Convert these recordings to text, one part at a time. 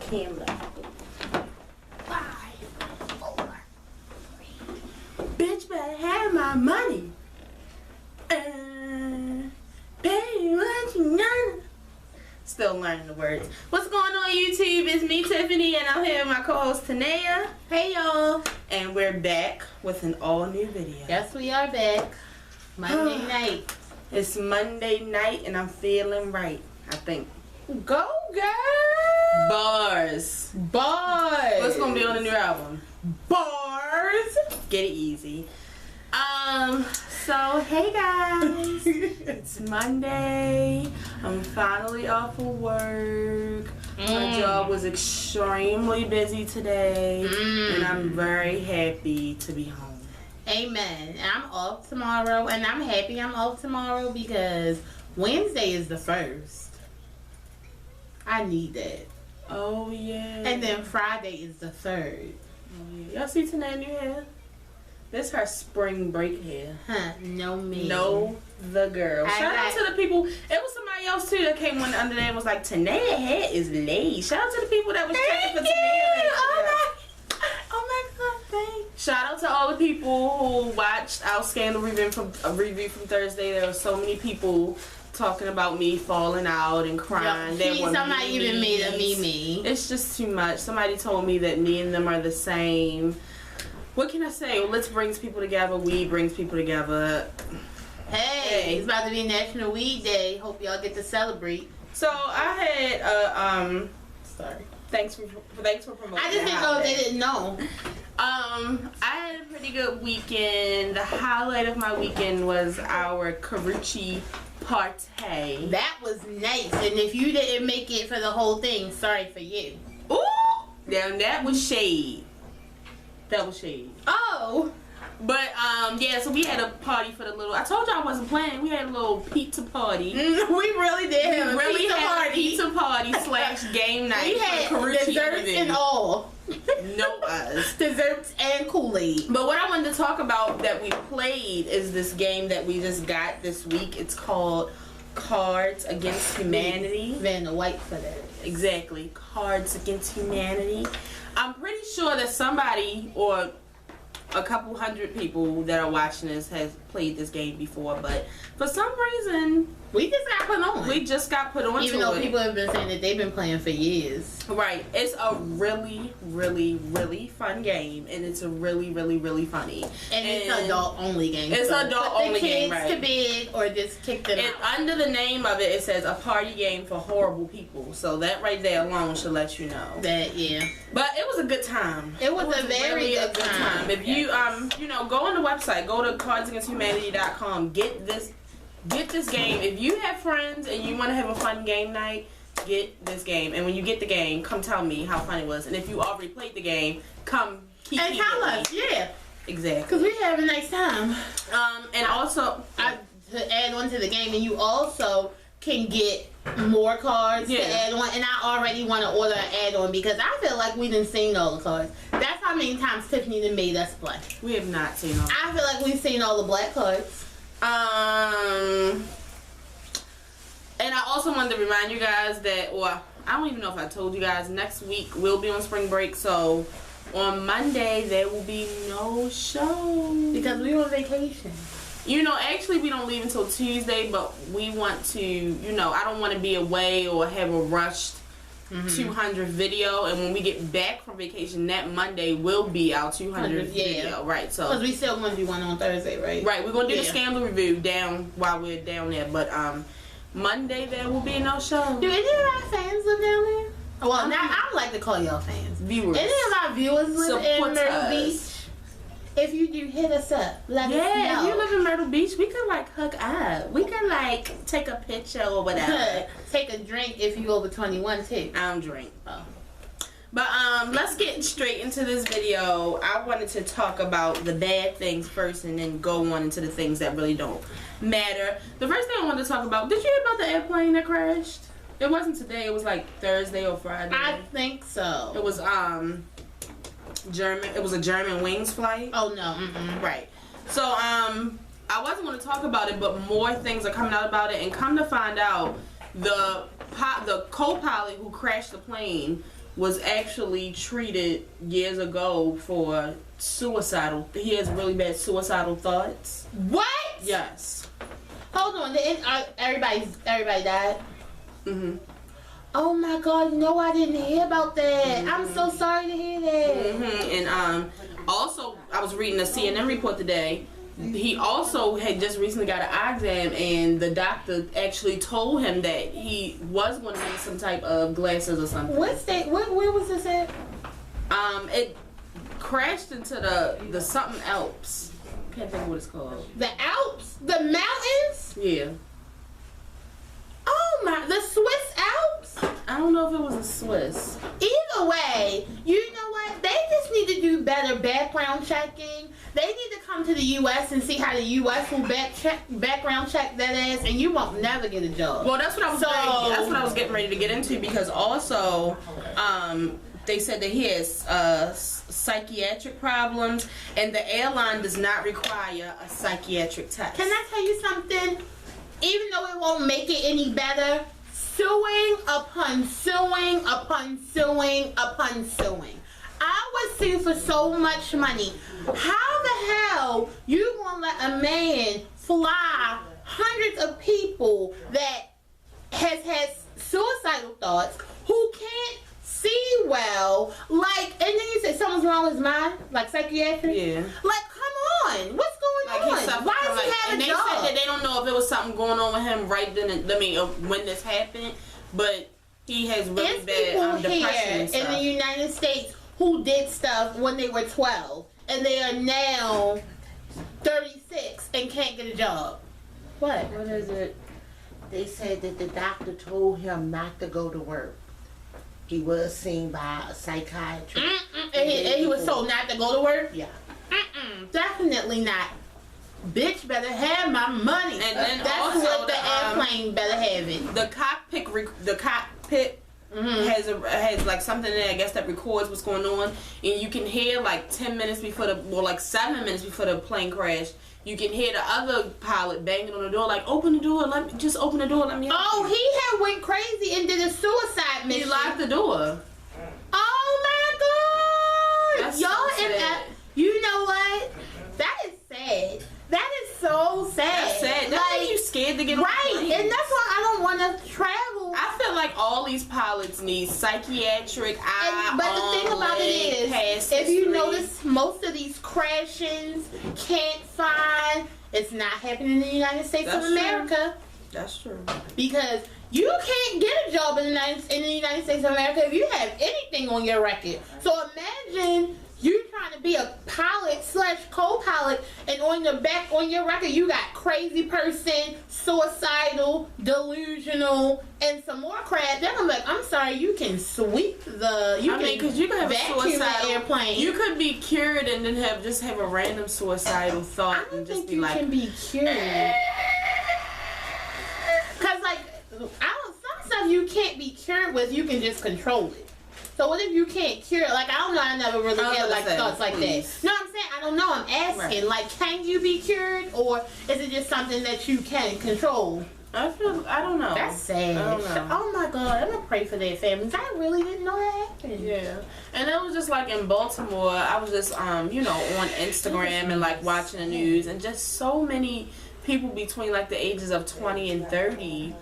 camera. 5, 4, 3. Bitch better have my money. Pay what you got. Still learning the words. What's going on, YouTube? It's me, Tiffany, and I'm here with my co-host, Tanea. Hey, y'all. And we're back with an all-new video. Yes, we are back. Monday night. It's Monday night, and I'm feeling right, I think. Go, girl. Bars. Bars. What's going to be on the new album? Bars. Get it easy. So, hey guys. It's Monday. I'm finally off of work. My job was extremely busy today, and I'm very happy to be home. Amen. I'm off tomorrow, and I'm happy I'm off tomorrow because Wednesday is the 1st. I need that. Oh, yeah. And then Friday is the 3rd. Oh, yeah. Y'all see Tanea new hair? This her spring break hair. Huh, no me. No, the girl. Shout out to the people. It was somebody else too that came under there and was like, Tanea hair is laid. Shout out to the people that was checking for Tanea. Oh my god, thanks. Shout out to all the people who watched our scandal review from Thursday. There were so many people talking about me falling out and crying. Somebody even made a meme. It's just too much. Somebody told me that me and them are the same. What can I say? Well, let's bring people together. Weed brings people together. Hey, it's about to be National Weed Day. Hope y'all get to celebrate. So I had sorry. Thanks for promoting. I just didn't know if they didn't know. I had a pretty good weekend. The highlight of my weekend was our Karruche party. That was nice. And if you didn't make it for the whole thing, sorry for you. Ooh! Now that was shade. That was shade. Oh! But, yeah, so we had a party for the little... I told y'all I wasn't playing. We had a little pizza party. We really did have a pizza party / game night. We had desserts and all. No us. Desserts and Kool-Aid. But what I wanted to talk about that we played is this game that we just got this week. It's called Cards Against Humanity. Van the White for that. Exactly. Cards Against Humanity. I'm pretty sure that somebody or a couple hundred people that are watching this has played this game before, but for some reason we just got put on. We just got put on. Even though people have been saying that they've been playing for years. Right. It's a really, really, really fun game, and it's a really, really, really funny. And it's an adult only game. It's so an adult only game, right? Put the kids to bed or just kick them out. Under the name of it, it says a party game for horrible people. So that right there alone should let you know. That, yeah. But it was a good time. It was a very good time. If you go on the website, go to cardsagainsthumanity.com, get this game. If you have friends and you want to have a fun game night, get this game. And when you get the game, come tell me how fun it was. And if you already played the game, come keep and tell us, yeah. Exactly. Because we have a nice time. And also, to add on to the game, and you also can get more cards to add on. And I already want to order an add-on because I feel like we done seen all the cards. That's how many times Tiffany done made us play. We have not seen all. I feel like we've seen all the black cards. And I also wanted to remind you guys that, or I don't even know if I told you guys, next week we'll be on spring break, so on Monday there will be no show. Because we're on vacation. Actually we don't leave until Tuesday, but we want to, I don't want to be away or have a rushed 200th video, and when we get back from vacation that Monday will be our 200th video, right? So because we still want to do one on Thursday, right? Right, we're going to do the scandal review while we're down there, but Monday there will be no show. Do any of our fans live down there? Well, now I like to call y'all fans. Viewers. Any of our viewers live in Myrtle Beach? If you do, hit us up. Let us know. Yeah, if you live in Myrtle Beach, we could hook up. We could take a picture or whatever. Take a drink if you over 21 too. I don't drink. Oh. But let's get straight into this video. I wanted to talk about the bad things first and then go on into the things that really don't matter. The first thing I wanted to talk about, did you hear about the airplane that crashed? It wasn't today, it was Thursday or Friday. I think so. It was German. It was a German wings flight. Oh no. Right. So I wasn't going to talk about it, but more things are coming out about it, and come to find out, the co-pilot who crashed the plane was actually treated years ago for suicidal. He has really bad suicidal thoughts. What? Yes. Hold on. Everybody died? Mm-hmm. Oh my God, no, I didn't hear about that. Mm-hmm. I'm so sorry to hear that. Mm-hmm. And also, I was reading a CNN report today. He also had just recently got an eye exam, and the doctor actually told him that he was going to need some type of glasses or something. What state? Where was this at? It crashed into the something Alps. Can't think of what it's called. The Alps? The mountains? Yeah. Oh my! The Swiss Alps? I don't know if it was a Swiss. Either way, you know what? They just need to do better background checking. They need to come to the U.S. and see how the U.S. will background check that ass, and you won't never get a job. Well, that's what I was getting ready to get into, because also, they said that he has psychiatric problems, and the airline does not require a psychiatric test. Can I tell you something? Even though it won't make it any better, suing upon suing upon suing upon suing. I was sued for so much money. How the hell you gonna let a man fly hundreds of people that has had suicidal thoughts, who can't see well, like, and then you say something's wrong with his mind, like psychiatric? Yeah. Like, come on, what's going on? Why does he have a job? And they said that they don't know if it was something going on with him right then and, when this happened, but he has really bad depression and stuff. In the United States who did stuff when they were 12 and they are now 36 and can't get a job. What is it? They said that the doctor told him not to go to work. He was seen by a psychiatrist. And he was told not to go to work? Yeah. Definitely not. Bitch better have my money. And then that's also what the airplane better have it. The cockpit has like something in there, I guess, that records what's going on, and you can hear like 10 minutes before like 7 minutes before the plane crashed. You can hear the other pilot banging on the door, like, open the door, just open the door, let me out. Oh, he had went crazy and did a suicide mission. He locked the door. Oh my God! That's Y'all so sad. You know what? That is sad. That is so sad. That's sad. That makes you scared to get on right, the plane. and that's why I don't want to travel. I feel like all these pilots need psychiatric But the thing about it is, if you notice, most of these crashings can't find. It's not happening in the United States of America. That's true. Because you can't get a job in the United States of America if you have anything on your record. So imagine you trying to be a pilot / co-pilot, and on your record you got crazy person, suicidal, delusional, and some more crap. Then I'm like, I'm sorry, you can sweep the. Because you could have a suicidal airplane. You could be cured and then have a random suicidal thought and just be like, can be cured. Cause like, some stuff you can't be cured with. You can just control it. So what if you can't cure it? Like, I don't know, I never really had like thoughts like that. No, I'm saying, I don't know, I'm asking. Right. Like, can you be cured, or is it just something that you can control? I don't know. That's sad. I don't know. Oh my God, I'm gonna pray for their families. I really didn't know that happened. Yeah. And it was just like in Baltimore, I was just, on Instagram and like watching the news, and just so many people between like the ages of 20 and 30,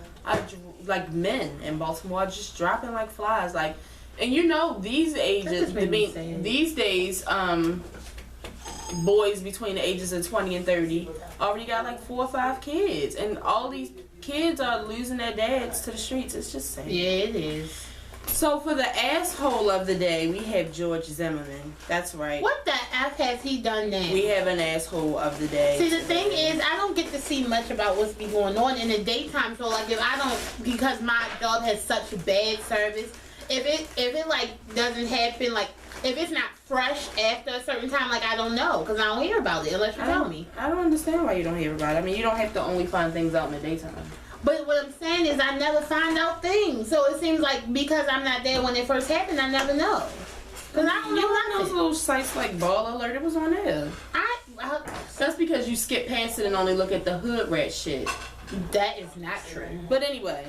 like men in Baltimore, are just dropping like flies. Like, and these ages, these days, boys between the ages of 20 and 30 already got like 4 or 5 kids, and all these kids are losing their dads to the streets. It's just sad. Yeah, it is. So for the asshole of the day, we have George Zimmerman. That's right. What the F has he done now? We have an asshole of the day. See, the thing is, I don't get to see much about what's been going on in the daytime. So like, because my job has such bad service, if it like doesn't happen, like if it's not fresh after a certain time, like I don't know, because I don't hear about it unless you tell me. I don't understand why you don't hear about it. I mean, you don't have to only find things out in the daytime. But what I'm saying is I never find out things. So it seems like because I'm not there when it first happened, I never know. Because I don't know those little sites like Ball Alert, it was on there. That's because you skip past it and only look at the hood rat shit. That is not true. But anyway,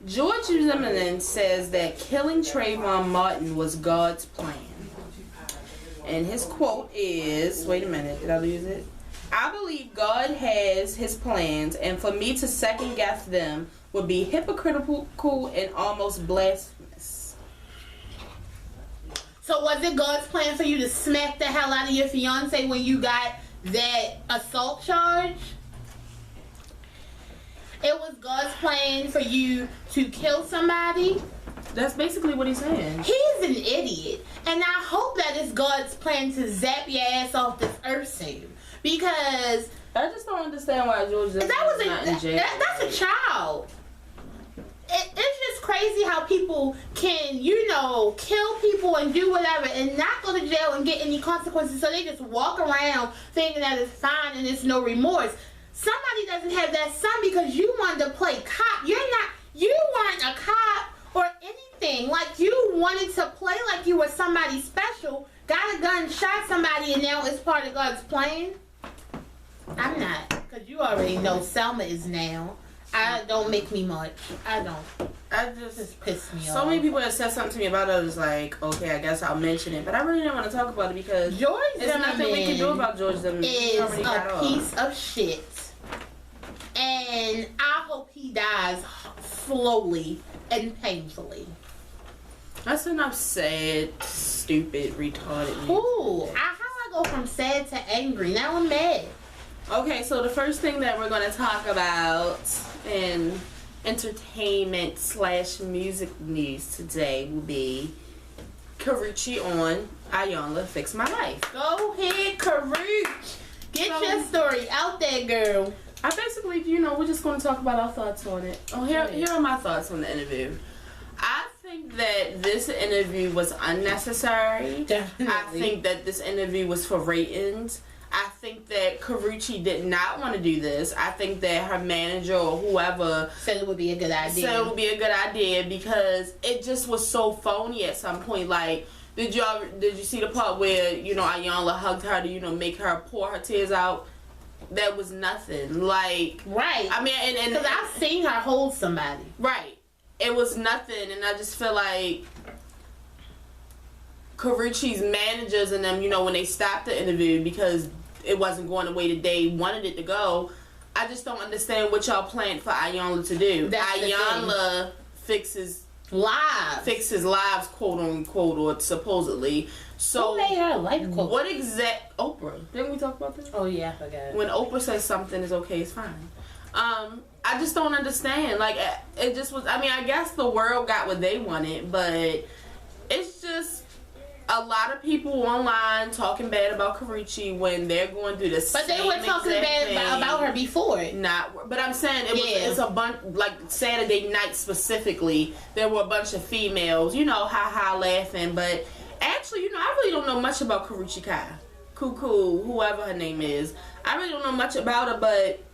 George Zimmerman says that killing Trayvon Martin was God's plan. And his quote is, wait a minute, did I lose it? I believe God has his plans, and for me to second guess them would be hypocritical and almost blasphemous. So was it God's plan for you to smack the hell out of your fiance when you got that assault charge? It was God's plan for you to kill somebody? That's basically what he's saying. He's an idiot. And I hope that it's God's plan to zap your ass off this earth soon. Because I just don't understand why George is not in jail. That's a child. It's just crazy how people can, kill people and do whatever and not go to jail and get any consequences. So they just walk around thinking that it's fine and it's no remorse. Somebody doesn't have that son because you wanted to play cop. You weren't a cop or anything. Like, you wanted to play like you were somebody special, got a gun, shot somebody, and now it's part of God's plan. I'm not, because you already know Selma is now. I don't make me much. I don't. I just piss me off. So many people have said something to me about it. I was like, okay, I guess I'll mention it, but I really didn't want to talk about it because there's nothing we can do about George Zimmerman. Is a piece of shit, and I hope he dies slowly and painfully. That's enough sad, stupid, retarded. Ooh, how I go from sad to angry? Now I'm mad. Okay, so the first thing that we're going to talk about in entertainment / music news today will be Karruche on Iyanla Fix My Life. Go ahead, Karruche. Get your story out there, girl. I basically, we're just going to talk about our thoughts on it. Oh, here are my thoughts on the interview. I think that this interview was unnecessary. Definitely. I think that this interview was for ratings. I think that Karruche did not want to do this. I think that her manager or whoever said it would be a good idea. Because it just was so phony at some point. Like, did you see the part where, Iyanla hugged her to, make her pour her tears out? That was nothing. Like, right. I mean, and because I've seen her hold somebody. Right. It was nothing, and I just feel like Karruche's managers and them, when they stopped the interview because it wasn't going the way that they wanted it to go, I just don't understand what y'all planned for Iyanla to do. Iyanla fixes lives, quote unquote, or supposedly. So who made her a life coach? What Oprah? Didn't we talk about this? Oh yeah, I forgot. When Oprah says something is okay, it's fine. I just don't understand. Like, it just was. I mean, I guess the world got what they wanted, but it's just a lot of people online talking bad about Karruche when they're going through the same. But they were talking bad about her before. But I'm saying it's a bunch, like Saturday night specifically. There were a bunch of females, ha laughing. But actually, I really don't know much about Karruche Kai, Cuckoo, whoever her name is. I really don't know much about her, but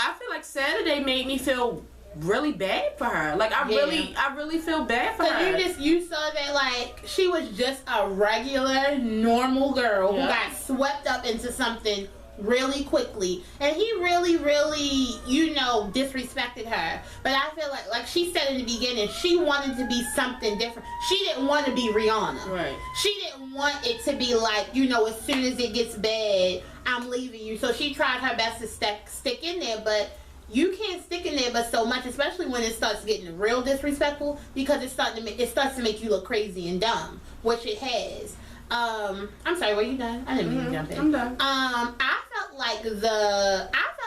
I feel like Saturday made me feel really bad for her. Like, I really feel bad for her. You saw that, like, she was just a regular, normal girl who got swept up into something really quickly. And he really, really, disrespected her. But I feel like she said in the beginning, she wanted to be something different. She didn't want to be Rihanna. Right. She didn't want it to be like, as soon as it gets bad, I'm leaving you. So she tried her best to stick in there, but you can't stick in there but so much, especially when it starts getting real disrespectful, because it starts to make you look crazy and dumb, which it has. I'm sorry, were you done? I didn't mean to jump in. I'm done. I felt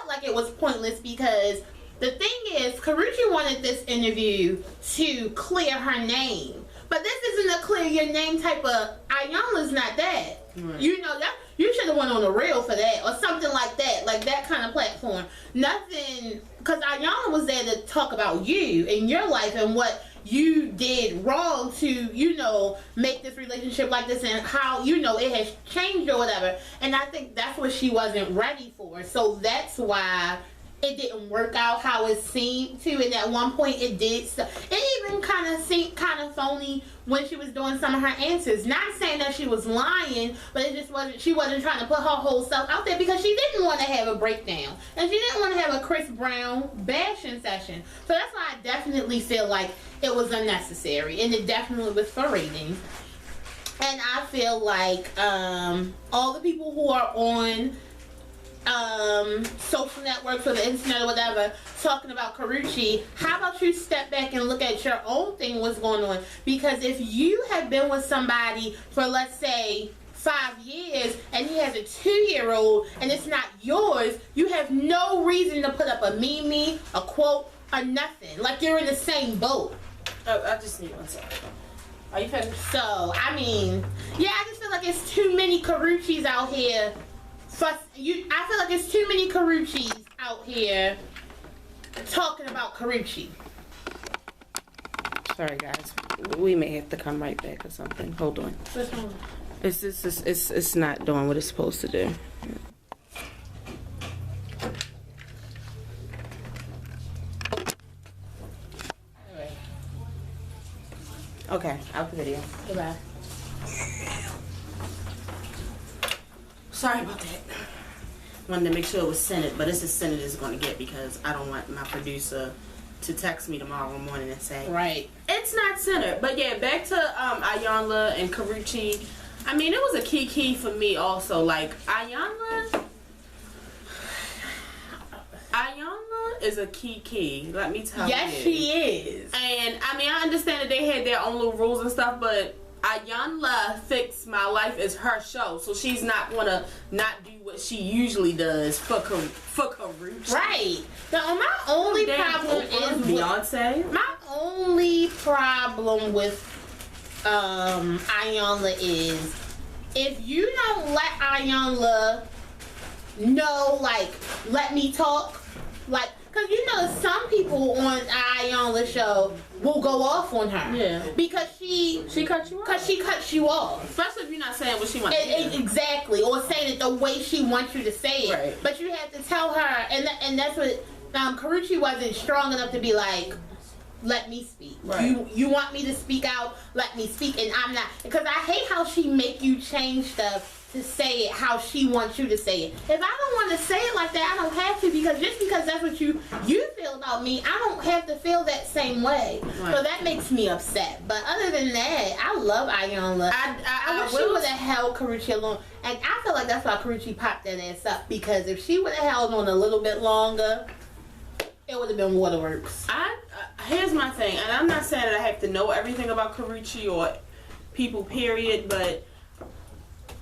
like it was pointless because the thing is, Karruche wanted this interview to clear her name. But this isn't a clear your name type of. Iyanla's not that. Right. That you should have went on the reel for that or something like that kind of platform. Nothing, because Iyanla was there to talk about you and your life and what you did wrong to make this relationship like this and how it has changed or whatever. And I think that's what she wasn't ready for. So that's why it didn't work out how it seemed to, and at one point it did. So it even kind of seemed kind of phony when she was doing some of her answers. Not saying that she was lying, but it just wasn't. She wasn't trying to put her whole self out there because she didn't want to have a breakdown, and she didn't want to have a Chris Brown bashing session. So that's why I definitely feel like it was unnecessary, and it definitely was for ratings. And I feel like all the people who are on social networks or the internet or whatever talking about Karruche, how about you step back and look at your own thing, what's going on? Because if you have been with somebody for, let's say, 5 years and he has a 2-year-old and it's not yours, you have no reason to put up a meme, a quote, or nothing. Like you're in the same boat. Oh, I just need 1 second. Are you finished? So, I mean, yeah, I just feel like it's too many Karruches out here. I feel like it's too many Karruches out here talking about Karruche. Sorry, guys. We may have to come right back or something. Hold on. What's wrong? It's not doing what it's supposed to do. Okay, out the video. Goodbye. Sorry about that. Wanted to make sure it was Senate, but it's as Senate is going to get because I don't want my producer to text me tomorrow morning and say, right, it's not Senate. But yeah, back to Iyanla and Karruche. I mean, it was a key for me also. Like, Iyanla is a key. Let me tell you. Yes, she is. And I mean, I understand that they had their own little rules and stuff, but Iyanla Fix My Life is her show, so she's not gonna not do what she usually does for Karruche. Right. Now, my only problem is Beyonce. My only problem with Iyanla is if you don't let Iyanla know, like, let me talk, like. Because you know some people on Iyanla's show will go off on her. Yeah. Because she cuts you off. Because she cuts you off. Especially if you're not saying what she wants to hear. Exactly. Or saying it the way she wants you to say it. Right. But you have to tell her, and that's what Karruche wasn't strong enough to be like, let me speak. Right. You want me to speak out? Let me speak. And I'm not. Because I hate how she make you change stuff to say it how she wants you to say it. If I don't want to say it like that, I don't have to, because just because that's what you feel about me, I don't have to feel that same way. Right. So that makes me upset. But other than that, I love Iyanla. I wish she would have held Karruche alone. And I feel like that's why Karruche popped that ass up, because if she would have held on a little bit longer, it would have been waterworks. Here's my thing, and I'm not saying that I have to know everything about Karruche or people, period, but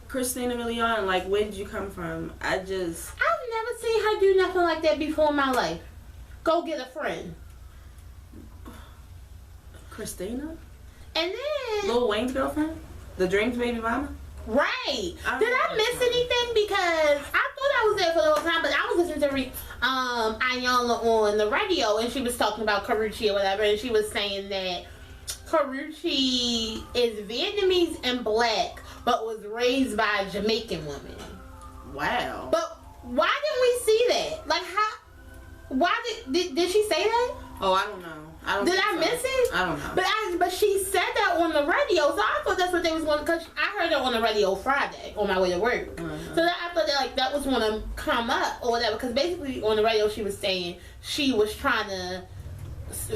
Christina Milian, like, where did you come from? I've never seen her do nothing like that before in my life. Go get a friend. Christina? And then Lil Wayne's girlfriend? The Dreams baby mama? Right. Did I miss anything? Because I thought I was there for the whole time, but I was listening to Iyanla on the radio, and she was talking about Karruche or whatever, and she was saying that Karruche is Vietnamese and black, but was raised by a Jamaican woman. Wow. But why didn't we see that? Like, how? Why did she say that? Oh, I don't know. Did I miss it? I don't know. But she said that on the radio, so I thought that's what they was going to, because I heard it on the radio Friday on my way to work. Mm-hmm. So I thought that was going to come up or whatever, because basically on the radio she was saying she was trying to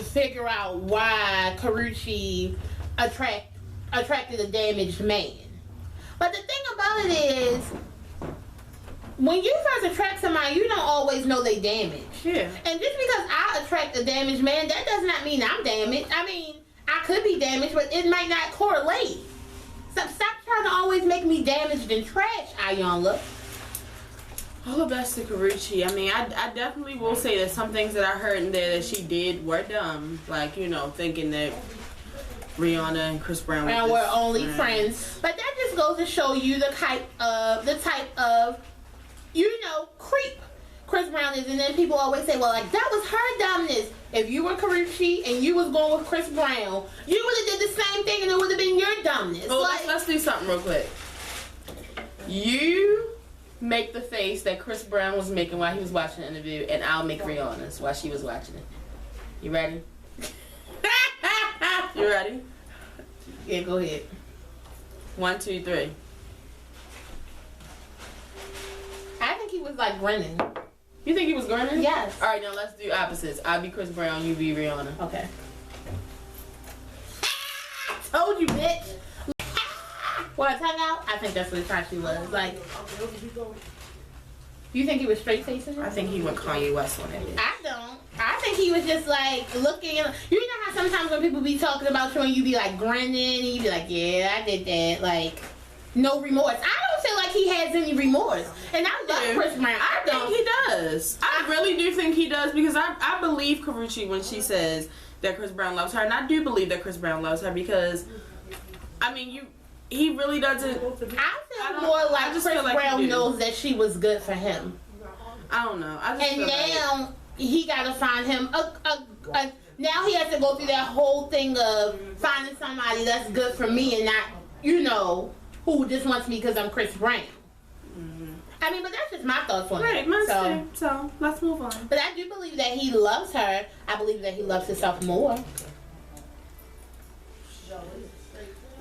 figure out why Karruche attracted a damaged man. But the thing about it is, when you first attract somebody, you don't always know they damaged. Yeah. And just because I attract a damaged man, that does not mean I'm damaged. I mean, I could be damaged, but it might not correlate. Stop trying to always make me damaged and trash, Iyanla. All the best to Karruche. I mean, I definitely will say that some things that I heard in there that she did were dumb. Like, you know, thinking that Rihanna and Chris Brown were only friends. But that just goes to show you the type of you know, creep Chris Brown is. And then people always say, well, like, that was her dumbness. If you were Karruche and you was going with Chris Brown, you would have did the same thing and it would have been your dumbness. Oh, let's do something real quick. You make the face that Chris Brown was making while he was watching the interview, and I'll make Rihanna's while she was watching it. You ready? You ready? Yeah, go ahead. 1, 2, 3. I think he was like grinning. You think he was grinning? Yes. All right, now let's do opposites. I'll be Chris Brown, you be Rihanna. Okay. Told you, bitch. What, tongue out? I think that's what time she was. Like, you think he was straight facing her? I think he went Kanye West on it. I don't. I think he was just like looking. You know how sometimes when people be talking about you and you be like grinning and you be like, yeah, I did that. Like, no remorse. I don't feel like he has any remorse. And I love Chris Brown. I think he does. I really do think he does because I believe Karruche when she says that Chris Brown loves her. And I do believe that Chris Brown loves her because, I mean, he really doesn't. I feel more like Chris Brown knows that she was good for him. I don't know. I just and feel now like he got to find him now he has to go through that whole thing of finding somebody that's good for me and not, you know, who just wants me because I'm Chris Brown. Mm-hmm. I mean, but that's just my thoughts on it. Right, mine too. So let's move on. But I do believe that he loves her. I believe that he loves himself more.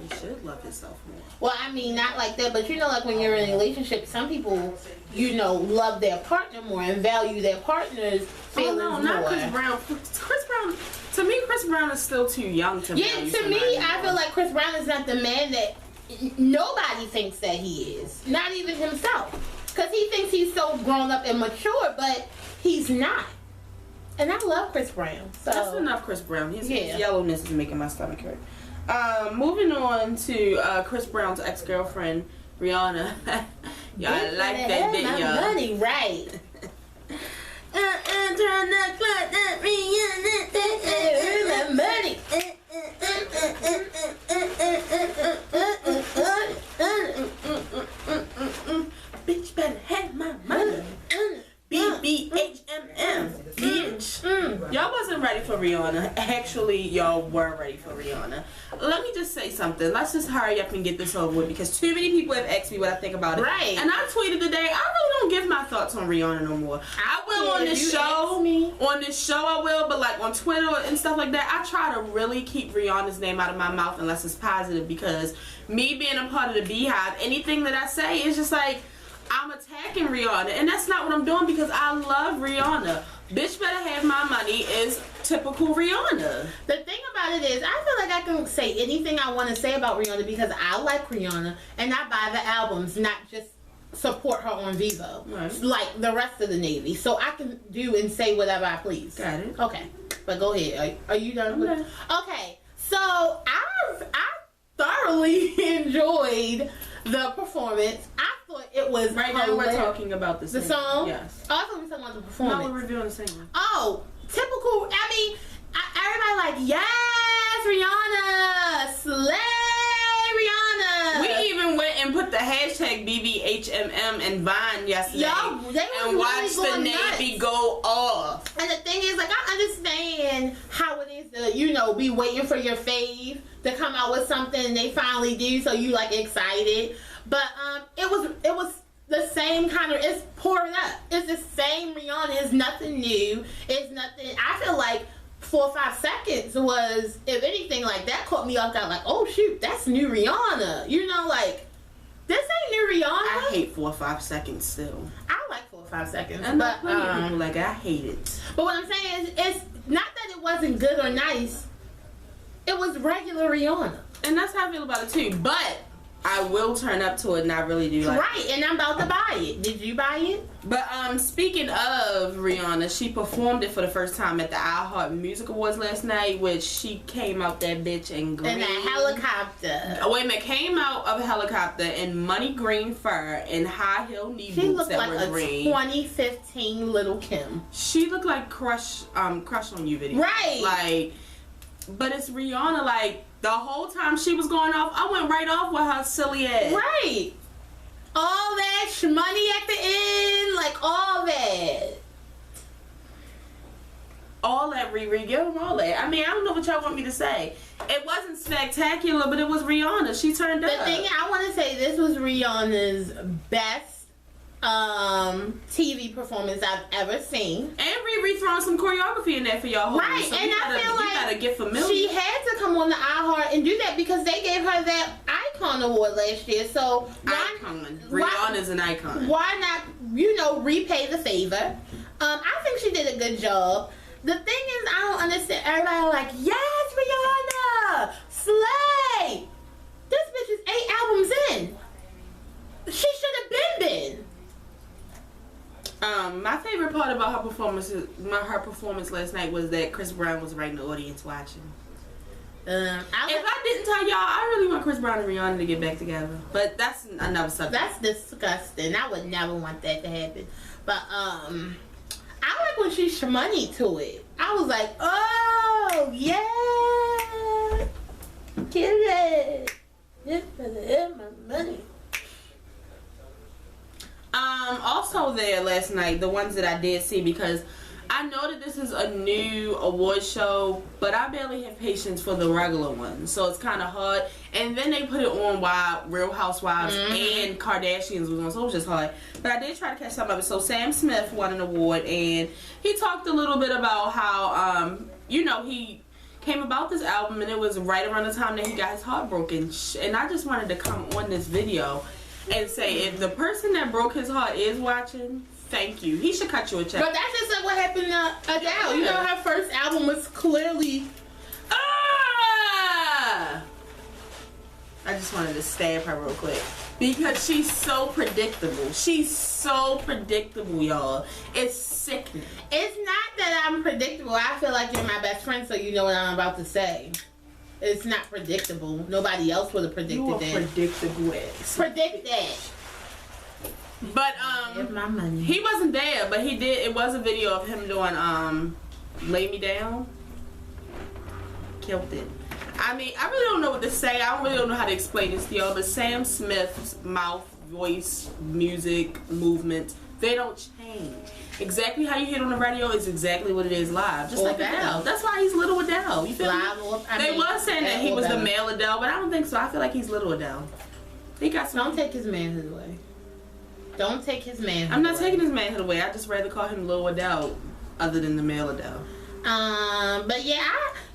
He should love himself more. Well, I mean, not like that, but you know, like when you're in a relationship, some people, you know, love their partner more and value their partner's feelings more. Oh, no, not Chris Brown. Chris Brown, to me, Chris Brown is still too young to value to me, I feel like Chris Brown is not the man that nobody thinks that he is. Not even himself. Because he thinks he's so grown up and mature, but he's not. And I love Chris Brown. So. That's enough Chris Brown. His yellowness is making my stomach hurt. Moving on to Chris Brown's ex-girlfriend, Rihanna. Y'all like that, didn't y'all? Money, right. I'm trying to clock that Rihanna. Money. Bitch better have my money. BBHMM, bitch. Y'all wasn't ready for Rihanna. Actually, y'all were ready for Rihanna. Let me just say something. Let's just hurry up and get this over with because too many people have asked me what I think about it. Right. And I tweeted today, I really don't give my thoughts on Rihanna no more. I will on this show. On this show I will, but like on Twitter and stuff like that, I try to really keep Rihanna's name out of my mouth unless it's positive because me being a part of the Beehive, anything that I say is just like, I'm attacking Rihanna, and that's not what I'm doing because I love Rihanna. Bitch better have my money is typical Rihanna. The thing about it is, I feel like I can say anything I want to say about Rihanna because I like Rihanna, and I buy the albums, not just support her on Vivo, like the rest of the Navy. So I can do and say whatever I please. Got it. Okay, but go ahead. Are you done with it? Okay, so I thoroughly enjoyed the performance. I thought it was right now we're talking about the song. Yes. Oh, I thought we were talking about the performance. No, we're reviewing the singer. Oh, typical. I mean, everybody like, yes, Rihanna, slay Rihanna. We even went and put the hashtag BBHMM and Vine yesterday. And watched the Navy go off. And the thing is, like, I understand how it is to, you know, be waiting for your fave to come out with something and they finally do, so you like excited. But it was the same kind of, it's poured up. It's the same Rihanna. It's nothing new. It's nothing. I feel like 4 or 5 seconds was, if anything, like that caught me off guard. Like, oh shoot, that's new Rihanna. You know, like this ain't new Rihanna. I hate 4 or 5 seconds still. I like 4 or 5 seconds, and but people like I hate it. But what I'm saying is, it's not that it wasn't good or nice. It was regular Rihanna, and that's how I feel about it too. But I will turn up to it, and I really do like it. And I'm about to buy it. Did you buy it? But speaking of Rihanna, she performed it for the first time at the iHeart Music Awards last night, which she came out that bitch in green. In a helicopter. Oh, wait a minute. Came out of a helicopter in money green fur and high heel knee she boots that like were green. She looked like a 2015 Little Kim. She looked like Crush on You video. Right. Like, but it's Rihanna, like, the whole time she was going off, I went right off with her silly ass. Right. All that money at the end, like all that. All that, Riri, give them all that. I mean, I don't know what y'all want me to say. It wasn't spectacular, but it was Rihanna. She turned up. The thing I want to say, this was Rihanna's best TV performance I've ever seen. And Riri throwing some choreography in there for y'all. Right, so and I feel like you gotta get familiar. She had to come on the iHeart and do that because they gave her that Icon Award last year. So Rihanna's an icon. Why not, repay the favor? I think she did a good job. The thing is, I don't understand. Everybody like, yes, Rihanna, slay. This bitch is 8 albums in. She should have been. My favorite part about her performance last night was that Chris Brown was right in the audience watching. If I didn't tell y'all, I really want Chris Brown and Rihanna to get back together. But that's another subject. That's disgusting. I would never want that to happen. But I like when she shmoney to it. I was like, oh yeah, kill it. This better have my money. Also there last night, the ones that I did see, because I know that this is a new award show, but I barely have patience for the regular ones, so it's kind of hard. And then they put it on while Real Housewives and Kardashians was on, so it was just hard. But I did try to catch some of it. So Sam Smith won an award, and he talked a little bit about how, he came about this album, and it was right around the time that he got his heart broken. And I just wanted to come on this video and say, if the person that broke his heart is watching, thank you. He should cut you a check. But that's just like what happened to Adele. You know, her first album was clearly... I just wanted to stab her real quick. Because she's so predictable. She's so predictable, y'all. It's sickening. It's not that I'm predictable. I feel like you're my best friend, so you know what I'm about to say. It's not predictable. Nobody else would have predicted that. You are predictable ass. Predict that. But Give my money. he wasn't there, but he did. It was a video of him doing "Lay Me Down." Killed it. I mean, I really don't know what to say. I really don't know how to explain this to y'all. But Sam Smith's mouth, voice, music, movement, they don't change. Exactly how you hear it on the radio is exactly what it is live. Just like Adele. That's why he's Little Adele. You feel me? They was saying that he was the male Adele, but I don't think so. I feel like he's Little Adele. He got some. Don't take his manhood away. Don't take his manhood I'm not taking his manhood away. I just rather call him Little Adele other than the male Adele. But yeah,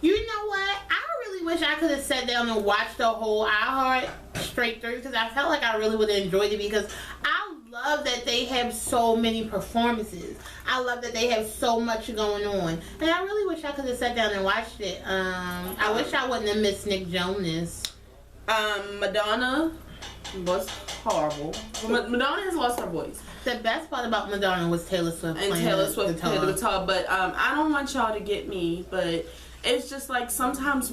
you know what? I really wish I could have sat down and watched the whole iHeart straight through, because I felt like I really would have enjoyed it, because I love that they have so many performances. I love that they have so much going on, and I really wish I could have sat down and watched it. I wish I wouldn't have missed Nick Jonas. Madonna was horrible. Madonna has lost her voice. The best part about Madonna was Taylor Swift and Taylor Swift playing the guitar. But I don't want y'all to get me, but it's just like sometimes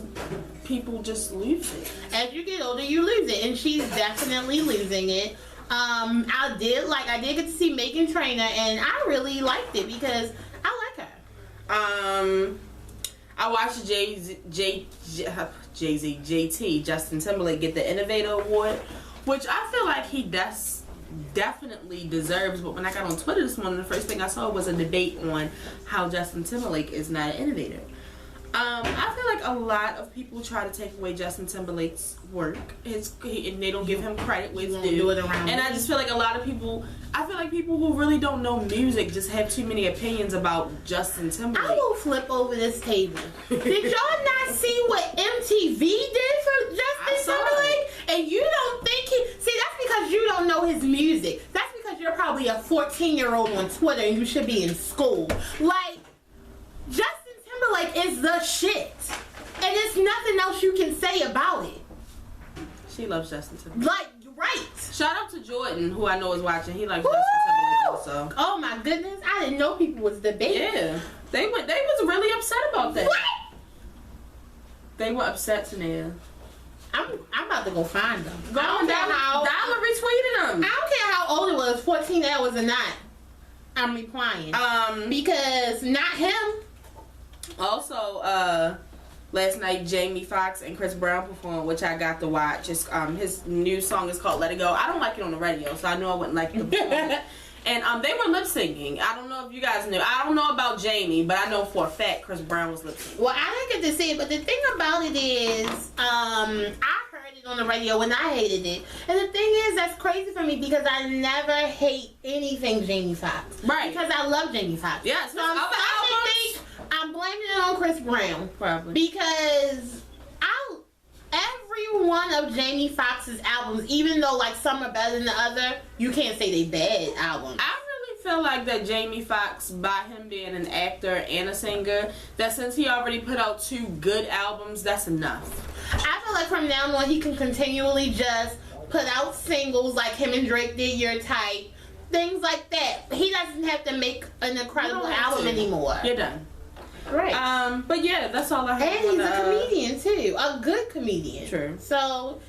people just lose it. As you get older, you lose it, and she's definitely losing it. I did get to see Meghan Trainor, and I really liked it because I like her. I watched JT Justin Timberlake get the Innovator Award, which I feel like he definitely deserves. But when I got on Twitter this morning, the first thing I saw was a debate on how Justin Timberlake is not an innovator. I feel like a lot of people try to take away Justin Timberlake's work, and they don't give him credit where it's due. And I just feel like I feel like people who really don't know music just have too many opinions about Justin Timberlake. I will flip over this table. Did y'all not see what MTV did for Justin Timberlake? And you don't think that's because you don't know his music. That's because you're probably a 14-year-old on Twitter and you should be in school. Like, Justin Timberlake is the shit, and there's nothing else you can say about it. She loves Justin Timberlake. Like, right. Shout out to Jordan, who I know is watching. He likes Justin Timberlake also. Oh my goodness, I didn't know people was debating. Yeah, they was really upset about that. What? They were upset today. I'm about to go find them. Dollar retweeted them. I don't care how old it was, 14 hours or not. I'm replying. Because not him. Also, last night Jamie Foxx and Chris Brown performed, which I got to watch. His new song is called "Let It Go." I don't like it on the radio, so I knew I wouldn't like the performance. And they were lip syncing. I don't know if you guys knew. I don't know about Jamie, but I know for a fact Chris Brown was lip syncing. Well, I didn't get to see it, but the thing about it is, I heard it it on the radio when I hated it. And the thing is, that's crazy for me because I never hate anything Jamie Foxx. Right. Because I love Jamie Foxx. Yes. So I'm blaming it on Chris Brown. Probably. Because every one of Jamie Foxx's albums, even though like some are better than the other, you can't say they bad albums. I really feel like that Jamie Foxx, by him being an actor and a singer, that since he already put out 2 good albums, that's enough. I feel like from now on he can continually just put out singles like him and Drake did, Your Type, things like that. He doesn't have to make an incredible album anymore. You're done. Right. But yeah, that's all I have. And he's a comedian too, a good comedian. True. So,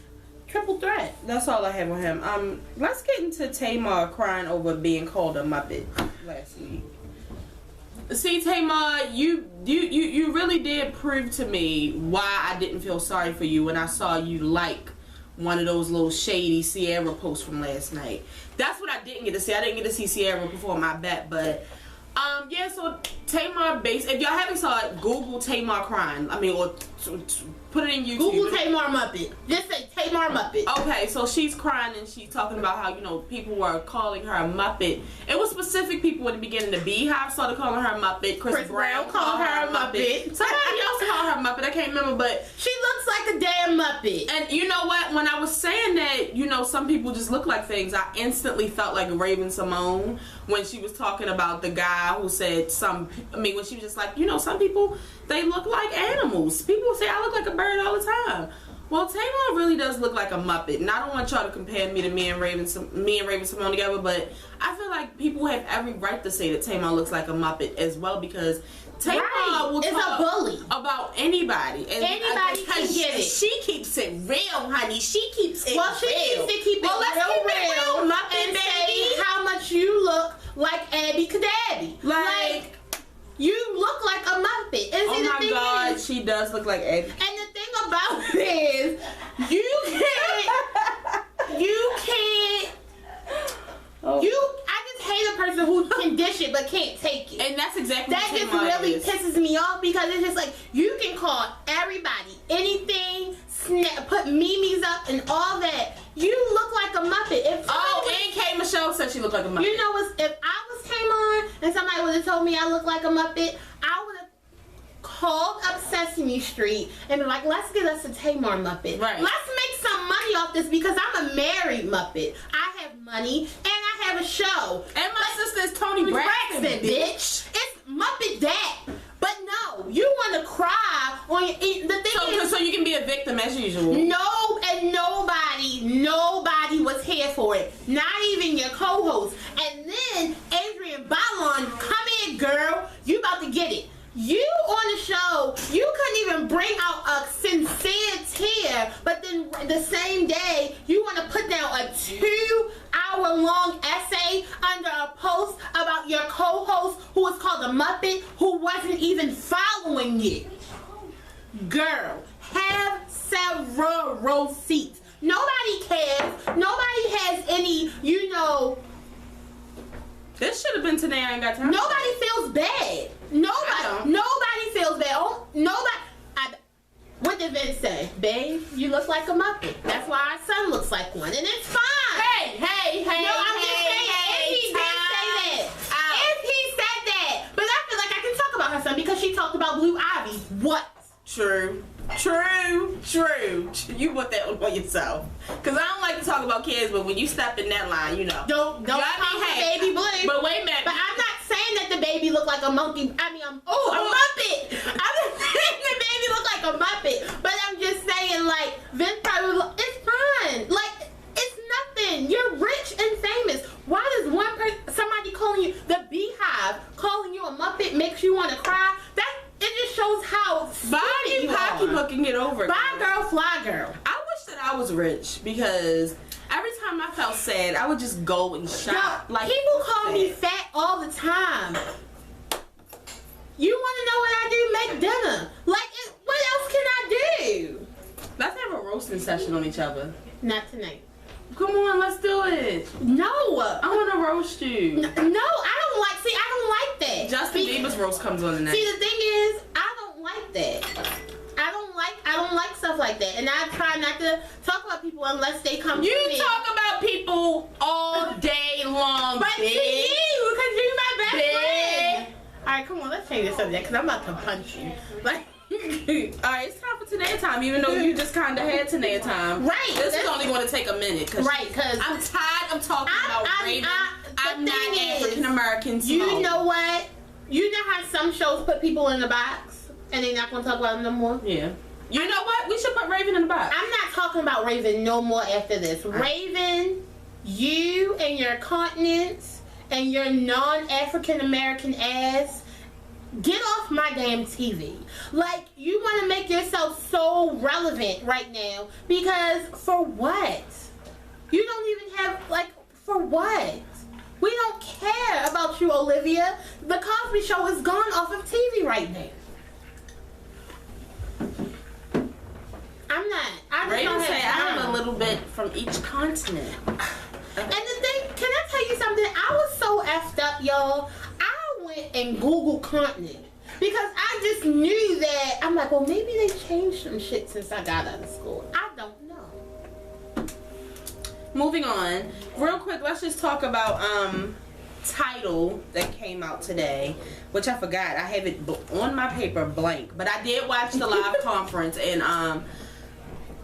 triple threat. That's all I have on him. Let's get into Tamar crying over being called a Muppet last week. See, Tamar, you really did prove to me why I didn't feel sorry for you when I saw you like one of those little shady Sierra posts from last night. That's what I didn't get to see. I didn't get to see Sierra perform, I bet, but yeah, so Tamar if y'all haven't saw it, Google Tamar crying. I mean, or put it in YouTube. Google Tamar Muppet. Just say Tamar Muppet. Okay, so she's crying and she's talking about how, you know, people were calling her a Muppet. It was specific people in the beginning. The Beehive started calling her a Muppet. Chris Brown called her a Muppet. Somebody else called her a Muppet. I can't remember, but she looks like a damn Muppet. And you know what? When I was saying that, you know, some people just look like things, I instantly felt like Raven-Symone when she was talking about the guy who said when she was just like, you know, some people, they look like animals. People say I look like a bird all the time. Well, Tamar really does look like a Muppet, and I don't want y'all to compare me and Raven-Symone together, but I feel like people have every right to say that Tamar looks like a Muppet as well, because Tamar will talk a bully about anybody. And anybody can get it. She keeps it real, honey. She keeps it real. Well, she needs to keep it real, Muppet, and baby. say how much you look like Abby Cadabby. Like you look like a Muppet. And oh my God, she does look like Abby. And the thing about it is, you can't. I just hate a person who can dish it but can't take it. And that's exactly that what just Tamar really is. pisses me off, because it's just like you can call everybody anything, put memes up and all that. You look like a Muppet. And K. Michelle said she looked like a Muppet. You know, if I was Tamar and somebody would have told me I look like a Muppet, I would have called up Sesame Street and be like, let's get us a Tamar Muppet. Right. Let's make some money off this, because I'm a married Muppet. I have money and I have a show. And my sister's Toni Braxton, bitch. It's Muppet that. But no, you want to cry on the thing so you can be a victim as usual. No, and nobody was here for it. Not even your co-host. And then Adrian Ballon, come in, girl. You about to get it. You on the show, you couldn't even bring out a sincere tear, but then the same day, you want to put down a 2-hour-long essay under a post about your co-host who was called a Muppet, who wasn't even following you. Girl, have several receipts. Nobody cares. Nobody has any, you know. This should have been today. I ain't got time. Nobody feels bad. Nobody feels bad. Oh, nobody. What did Vince say? Babe, you look like a Muppet. That's why our son looks like one. And it's fine. Hey. No, I'm just saying, if he did say that. If he said that. But I feel like I can talk about her son because she talked about Blue Ivy. What? True. You put that on yourself. Because I don't like to talk about kids, but when you step in that line, you know. Don't call her Baby Blue. But wait a minute. But I'm not saying that the baby look like a monkey. I mean, a Muppet. I'm not saying the baby look like a Muppet. But I'm just saying, like, Vince probably it's fine. Like, it's nothing. You're rich and famous. Why does somebody calling you, the Beehive, calling you a Muppet makes you want to cry? It just shows how Bye, you pocketbook and get over it. Bye, girl, fly, girl. I wish that I was rich, because every time I felt sad, I would just go and shop. Like, people call me fat all the time. You want to know what I do? Make dinner. Like, what else can I do? Let's have a roasting session on each other. Not tonight. Come on, let's do it. No. I want to roast you. No, I don't like that. Justin Bieber's roast comes on tonight. See, the thing is, I don't like that. I don't like stuff like that. And I try not to talk talk about people unless they come to me. You talk about people all day long, But bitch. to you, because you're my best friend. Alright, come on, let's change the subject, because I'm about to punch you. Like, alright, it's time for Tanae time, even though you just kind of had Tanae time. Right. This is only going to take a minute. Right, because I'm tired of talking about Raven. I'm not African American. You know what? You know how some shows put people in the box and they're not going to talk about them no more? Yeah. You know what? We should put Raven in the box. I'm not talking about Raven no more after this. Raven, you and your continents and your non-African American ass, get off my damn TV. Like, you want to make yourself so relevant right now because for what? You don't even have, like, for what? We don't care about you, Olivia. The Cosby Show is gone off of TV right now. I'm not. I just don't say have I'm a little bit from each continent. And the thing, can I tell you something? I was so effed up, y'all. I went and Googled continent because I just knew that. I'm like, well, maybe they changed some shit since I got out of school. I don't know. Moving on, real quick, let's just talk about TIDAL that came out today, which I forgot. I have it on my paper blank, but I did watch the live conference, and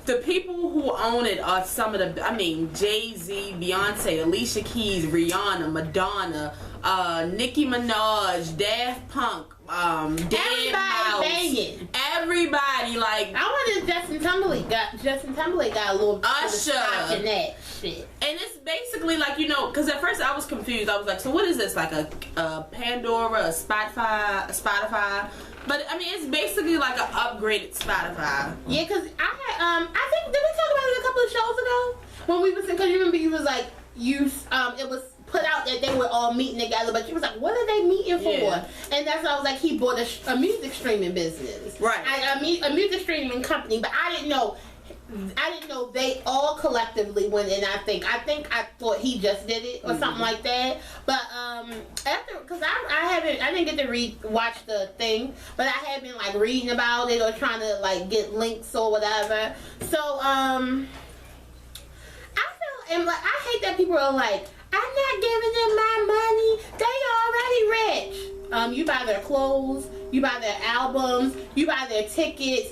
the people who own it are some of the, I mean, Jay-Z, Beyonce, Alicia Keys, Rihanna, Madonna, Nicki Minaj, Daft Punk, Everybody banging. Everybody, like, I wanted Justin Timberlake got a little Usher in that shit. And it's basically like, you know, because at first I was confused. I was like, so what is this? Like a Pandora, a Spotify? But I mean, it's basically like an upgraded Spotify. Yeah, because I had, I think, did we talk about it a couple of shows ago? When we was, because you remember you was like, it was put out that they were all meeting together, but she was like, what are they meeting for? Yeah. And that's why I was like, he bought a music streaming business. Right. A music streaming company, but I didn't know they all collectively went in. I thought he just did it or something like that. But after, because I didn't get to watch the thing, but I had been like reading about it or trying to like get links or whatever. So I hate that people are like, I'm not giving them my money. They already rich. You buy their clothes, you buy their albums, you buy their tickets.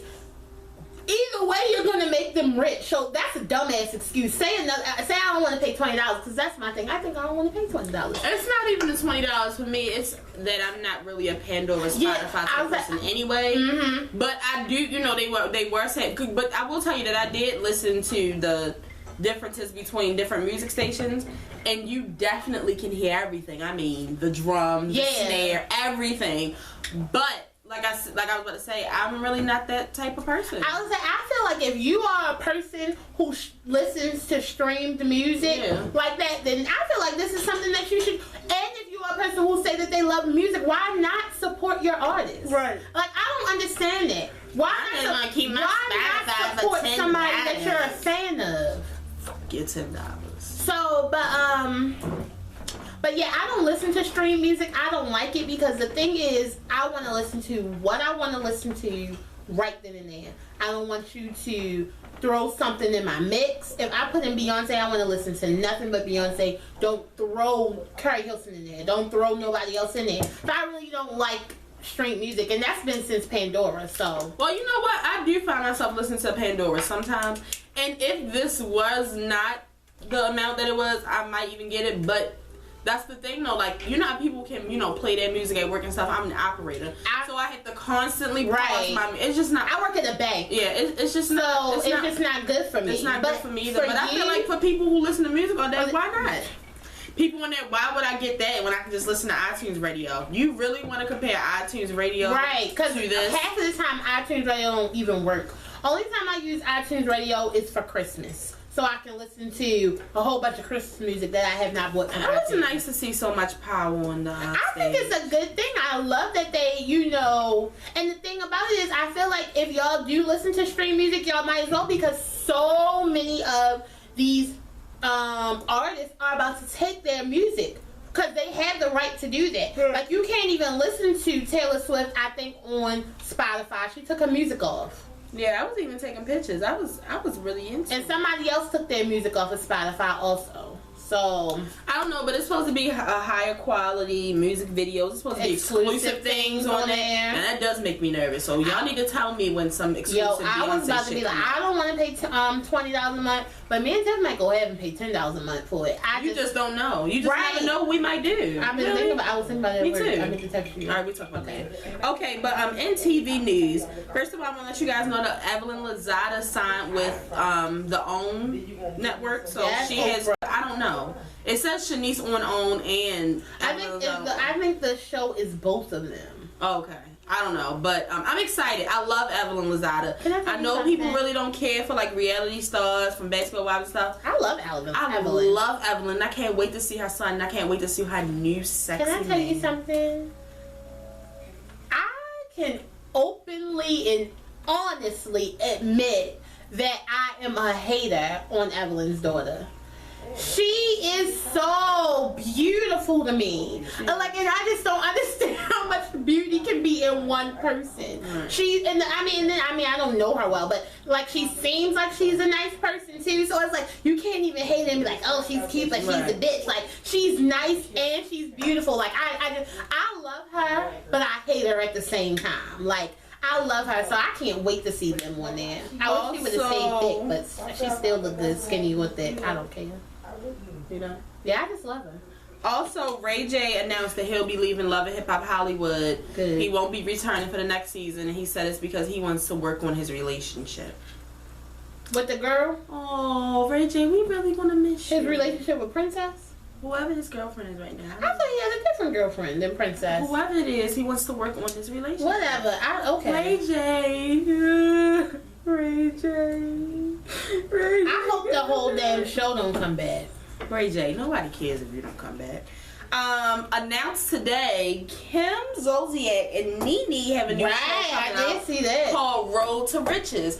Either way, you're gonna make them rich. So that's a dumbass excuse. Say I don't want to pay $20 because that's my thing. I think I don't want to pay $20. It's not even the $20 for me. It's that I'm not really a Pandora Spotify type person anyway. Mm-hmm. But I do, you know, they were saying. But I will tell you that I did listen to the differences between different music stations, and you definitely can hear everything. I mean, the drums, the snare, everything. But like I was about to say, I'm really not that type of person. I feel like if you are a person who listens to streamed music like that, then I feel like this is something that you should. And if you are a person who say that they love music, why not support your artist? Right. Like, I don't understand that. Why not support somebody that you're a fan of? Get $10. So, but yeah, I don't listen to stream music. I don't like it because the thing is, I want to listen to what I want to listen to right then and there. I don't want you to throw something in my mix. If I put in Beyonce, I want to listen to nothing but Beyonce. Don't throw Carrie Hilson in there. Don't throw nobody else in there. So I really don't like stream music, and that's been since Pandora. So, well, you know what? I do find myself listening to Pandora sometimes, and if this was not the amount that it was, I might even get it. But that's the thing, though. Like, you know how people can, you know, play their music at work and stuff. I'm an operator, so I have to constantly pause my. It's just not. I work at a bank. Yeah, it's just not. It's just not good for me. It's not good for me either. But I feel like for people who listen to music all day, why not? People in there, why would I get that when I can just listen to iTunes Radio? You really want to compare iTunes Radio to this? Half of the time, iTunes Radio don't even work. Only time I use iTunes Radio is for Christmas. So I can listen to a whole bunch of Christmas music that I have not bought from iTunes. It's nice to see so much power on the I think it's a good thing. I love that they, you know, and the thing about it is I feel like if y'all do listen to stream music, y'all might as well, because so many of these artists are about to take their music because they have the right to do that. Like, you can't even listen to Taylor Swift, I think, on Spotify. She took her music off. Yeah, I was even taking pictures. I was really into And it. somebody else took their music off of Spotify also. So I don't know, but it's supposed to be a higher quality music videos. It's supposed to be exclusive things on there. And that does make me nervous. So y'all need to tell me when some exclusive I was about to be like, I don't want to pay $20 a month, but me and Tiff might go ahead and pay $10 a month for it. You just don't know. You just never know what we might do. I was thinking about it. Me too. I meant to text you. All right, we talk about that. Okay, but in TV news, first of all, I want to let you guys know that Evelyn Lozada signed with the OWN network. So she has. I don't know. It says Shanice on OWN and I think the show is both of them. Okay. I don't know, but I'm excited. I love Evelyn Lozada. I know people really don't care for like reality stars from Basketball Wives and stuff. I love Evelyn. I love Evelyn. I can't wait to see her son. And I can't wait to see her new sexy Can I tell you something? I can openly and honestly admit that I am a hater on Evelyn's daughter. She is so beautiful to me. And I just don't understand how much beauty can be in one person. I don't know her well, but she seems like she's a nice person too. So it's like you can't even hate her and be like, oh, she's cute, but she's a bitch. Like she's nice and she's beautiful. I love her, but I hate her at the same time. I love her, so I can't wait to see them on there. I wish she would have stayed thick, but she still look good, skinny or thick. I don't care. You know? Yeah, I just love her. Also, Ray J announced that he'll be leaving Love and Hip Hop Hollywood. Good. He won't be returning for the next season, and he said it's because he wants to work on his relationship. With the girl? Oh, Ray J, we really want to miss you. His relationship with Princess? Whoever his girlfriend is right now. I thought he had a different girlfriend than Princess. Whoever it is, he wants to work on his relationship. Whatever. Okay. Ray J. Ray J. Ray J. I hope the whole damn show don't come back. Ray J, nobody cares if you don't come back. Announced today, Kim Zolciak and NeNe have a new show coming I did see that. called Road to Riches.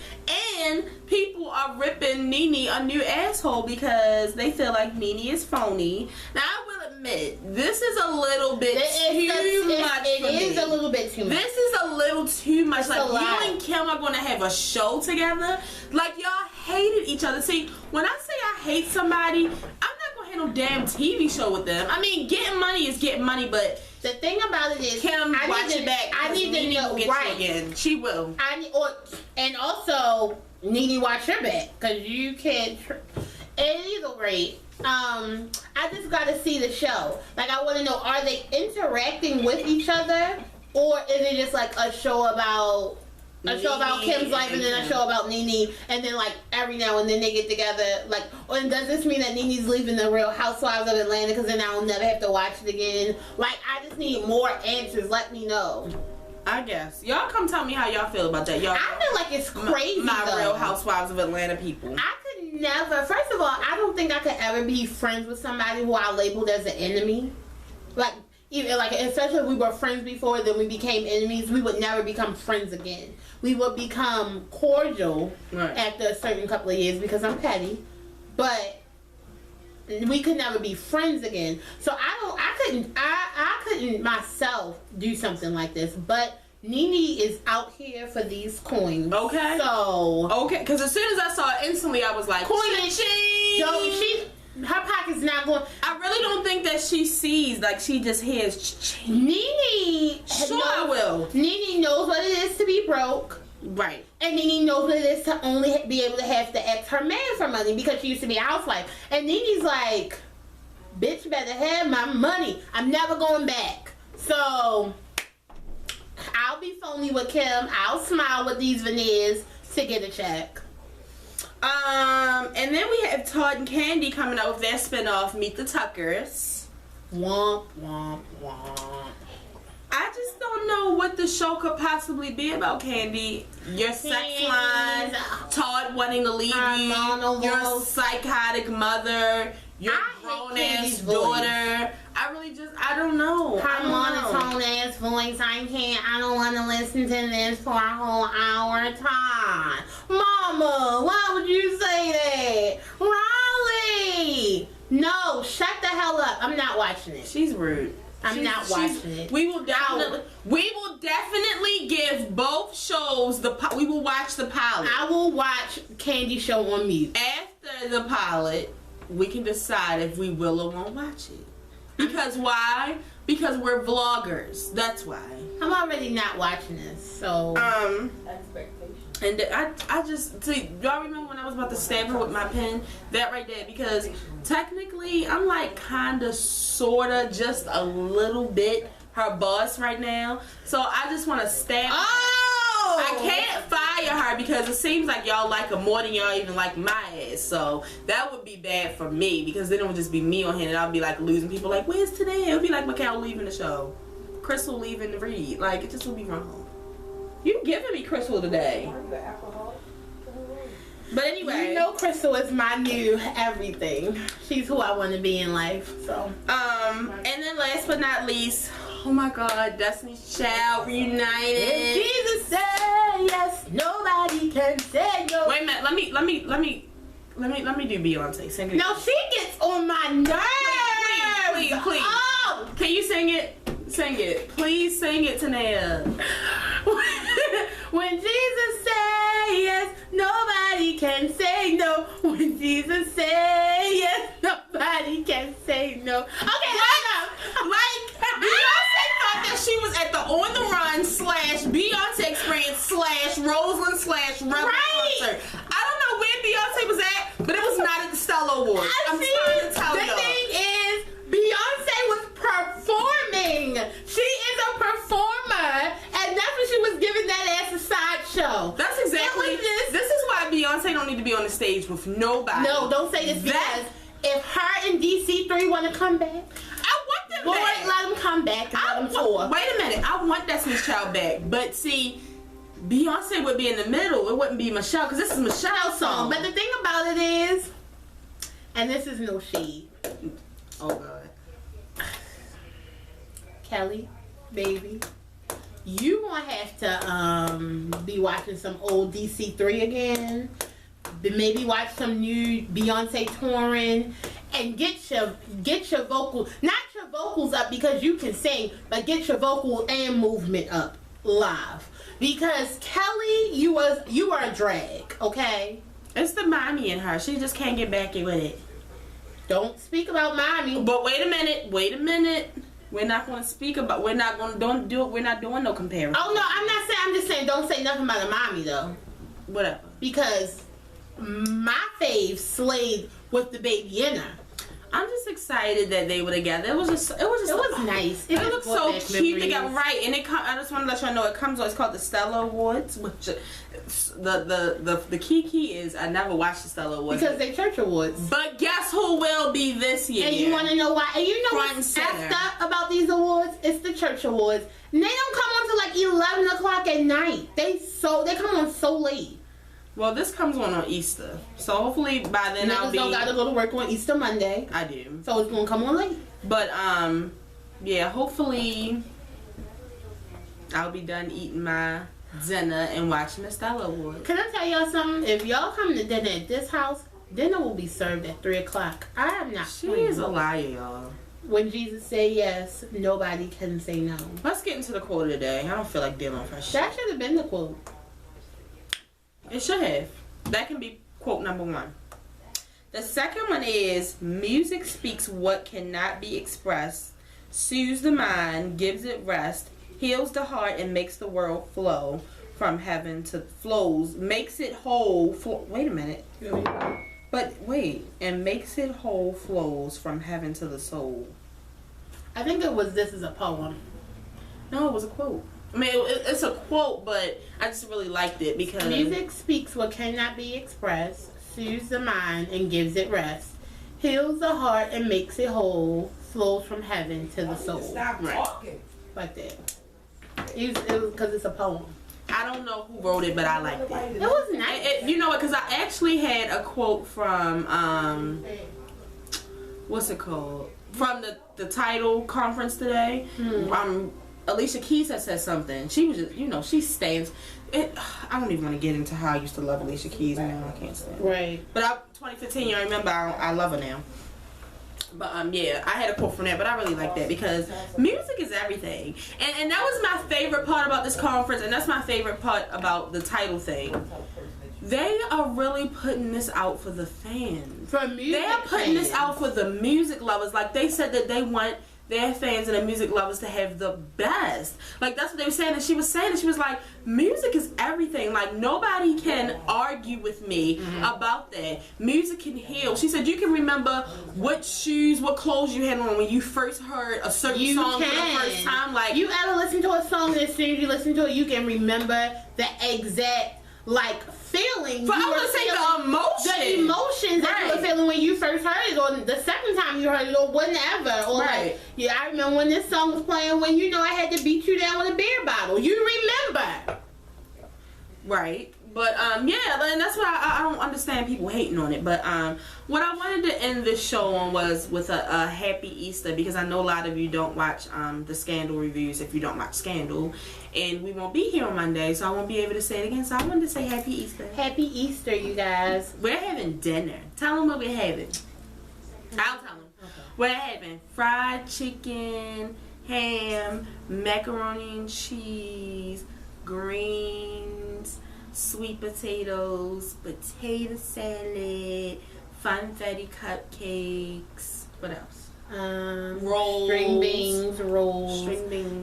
And people are ripping NeNe a new asshole because they feel like NeNe is phony. Now, I will admit, this is a little bit too much for me. It is a little bit too much. This is a little too much. It's a lot. You and Kim are going to have a show together. Y'all hated each other. See, when I say I hate somebody, I'm not going to have no damn TV show with them. I mean, getting money is getting money, but the thing about it is, Kim, watch it back. I need to know, right? Again. She will. And also, NeNe watch her back, because you can't. At either rate, I just got to see the show. I want to know, are they interacting with each other, or is it just a show about Kim's life and then a show about NeNe, and then every now and then they get together, and does this mean that NeNe's leaving the Real Housewives of Atlanta because then I'll never have to watch it again? I just need more answers. Let me know. I guess y'all come tell me how y'all feel about that. Y'all, I feel like it's crazy. My Real Housewives of Atlanta people. I could never. First of all, I don't think I could ever be friends with somebody who I labeled as an enemy. Especially if we were friends before, then we became enemies. We would never become friends again. We would become cordial after a certain couple of years because I'm petty, but we could never be friends again. So I couldn't myself do something like this. But NeNe is out here for these coins. Okay. Because as soon as I saw it, instantly I was like, coin. Her pocket's not going. I really don't think that she sees, she just hears. NeNe, I will. NeNe knows what it is to be broke. Right. And NeNe knows what it is to only be able to have to ask her man for money because she used to be a housewife. And NeNe's like, bitch better have my money. I'm never going back. So, I'll be phony with Kim. I'll smile with these veneers to get a check. And then we have Todd and Kandi coming out with their spinoff, Meet the Tuckers. Womp, womp, womp. I just don't know what the show could possibly be about, Kandi. Your sex line, Todd wanting to leave you, your psychotic mother, your grown-ass daughter. I don't know. Her monotone ass voice, I don't want to listen to this for a whole hour time. Mama, why would you say that? Raleigh! No, shut the hell up. I'm not watching it. She's rude. I'm not watching it. We will definitely give if both shows, we will watch the pilot. I will watch Kandi show on mute. After the pilot, we can decide if we will or won't watch it. Because why? Because we're vloggers. That's why. I'm already not watching this, so. And I just see. Y'all remember when I was about to stab her with my pen? That right there. Because technically, I'm like kinda, sorta, just a little bit her boss right now. So I just want to stab her. Oh! I can't fire her because it seems like y'all like her more than y'all even like my ass. So that would be bad for me because then it would just be me on here and I'll be like losing people like, where's today? It would be like Mikhail leaving the show. Crystal leaving the read. Like, it just would be wrong. You giving me Crystal today. But anyway. You know Crystal is my new everything. She's who I want to be in life. So. And then last but not least, oh my God, Destiny's Child reunited. If Jesus said yes, nobody can say no. Wait a minute, let me do Beyonce. Sing it. No, she gets on my nerves. Please. Oh! Can you sing it? Sing it. Please sing it, Tanea. When Jesus says yes, nobody can say no. When Jesus says yes, nobody can say no. Okay, Like, Beyonce thought that she was at the On the Run / Beyonce Experience / Roseland / Rebel concert. I don't know where Beyonce was at, but it was not at the Stella Awards. I'm trying to tell y'all. The thing is, Beyonce was performing. She is a performer, and that's when she was giving that ass a sideshow. That's exactly. This is why Beyonce don't need to be on the stage with nobody. No, don't say this because if her and DC3 want to come back, I want them Lord, back. let them come back and let them tour. Wait a minute, I want Destiny's Child back, but see, Beyonce would be in the middle. It wouldn't be Michelle because this is Michelle's song. But the thing about it is, and this is no shade. Oh God. Kelly, baby, you gonna have to be watching some old DC3 again. Maybe watch some new Beyonce touring and get your vocals, not your vocals up because you can sing, but get your vocal and movement up live. Because Kelly, you are a drag, okay? It's the mommy in her. She just can't get back with it. Don't speak about mommy. But wait a minute. We're not going to speak about. We're not doing no comparison. Oh no, I'm not saying. I'm just saying. Don't say nothing about a mommy though. Whatever. Because my fave slayed with the baby in her. I'm just excited that they were together. It was nice. It looked so cute. They got right, and I just want to let y'all know it comes on. It's called the Stella Awards, which the key is I never watched the Stella Awards because they church awards. But guess who will be this year? And you want to know why? And you know what's effed up about these awards? It's the church awards. And they don't come on till like 11 o'clock at night. They come on so late. Well, this comes on Easter, so hopefully by then I'll be. Don't gotta go to work on Easter Monday. I do. So it's gonna come on late. But yeah, hopefully I'll be done eating my dinner and watching the Stella Awards. Can I tell y'all something? If y'all come to dinner at this house, dinner will be served at 3 o'clock. I am not. She is a liar, y'all. When Jesus said yes, nobody can say no. Let's get into the quote today. I don't feel like dealing with her shit. That should have been the quote. It should have. That can be quote number 1. The second one is, music speaks what cannot be expressed, soothes the mind, gives it rest, heals the heart, and makes the world flow from heaven to flows, makes it whole. Wait a minute. But wait, and makes it whole flows from heaven to the soul. I think it was this is a poem. No, it was a quote. I mean, it's a quote, but I just really liked it because music speaks what cannot be expressed, soothes the mind and gives it rest, heals the heart and makes it whole, flows from heaven to the soul. Stop talking. Like that. It was because it's a poem. I don't know who wrote it, but I liked it. It was nice. You know what? Because I actually had a quote from what's it called? From the TIDAL conference today. Alicia Keys had said something. She was just, she stands. I don't even want to get into how I used to love Alicia Keys. Now I can't stand. Right. But 2015, I remember I love her now. But yeah, I had a quote from that, but I really like that because music is everything. And that was my favorite part about this conference, and that's my favorite part about the title thing. They are really putting this out for the fans. For music They are putting this out for the music lovers. Like, they said that they want their fans and the music lovers to have the best. Like, that's what they were saying. And she was saying that she was like, music is everything. Like, nobody can argue with me about that. Music can heal. She said you can remember what shoes, what clothes you had on when you first heard a certain song for the first time. Like, you ever listen to a song and as soon as you listen to it, you can remember the exact like feeling. But I would say the emotions that you were feeling when you first heard it, or the second time you heard it, or whenever. Or like, yeah, I remember when this song was playing when I had to beat you down with a beer bottle. You remember, right? But yeah, and that's why I don't understand people hating on it. But what I wanted to end this show on was with a happy Easter, because I know a lot of you don't watch the Scandal reviews if you don't watch Scandal, and we won't be here on Monday, so I won't be able to say it again. So I wanted to say happy Easter. Happy Easter, you guys. We're having dinner. Tell them what we're having. I'll tell them. Okay. We're having fried chicken, ham, macaroni and cheese, greens, sweet potatoes, potato salad, funfetti cupcakes. What else? Rolls, string beans,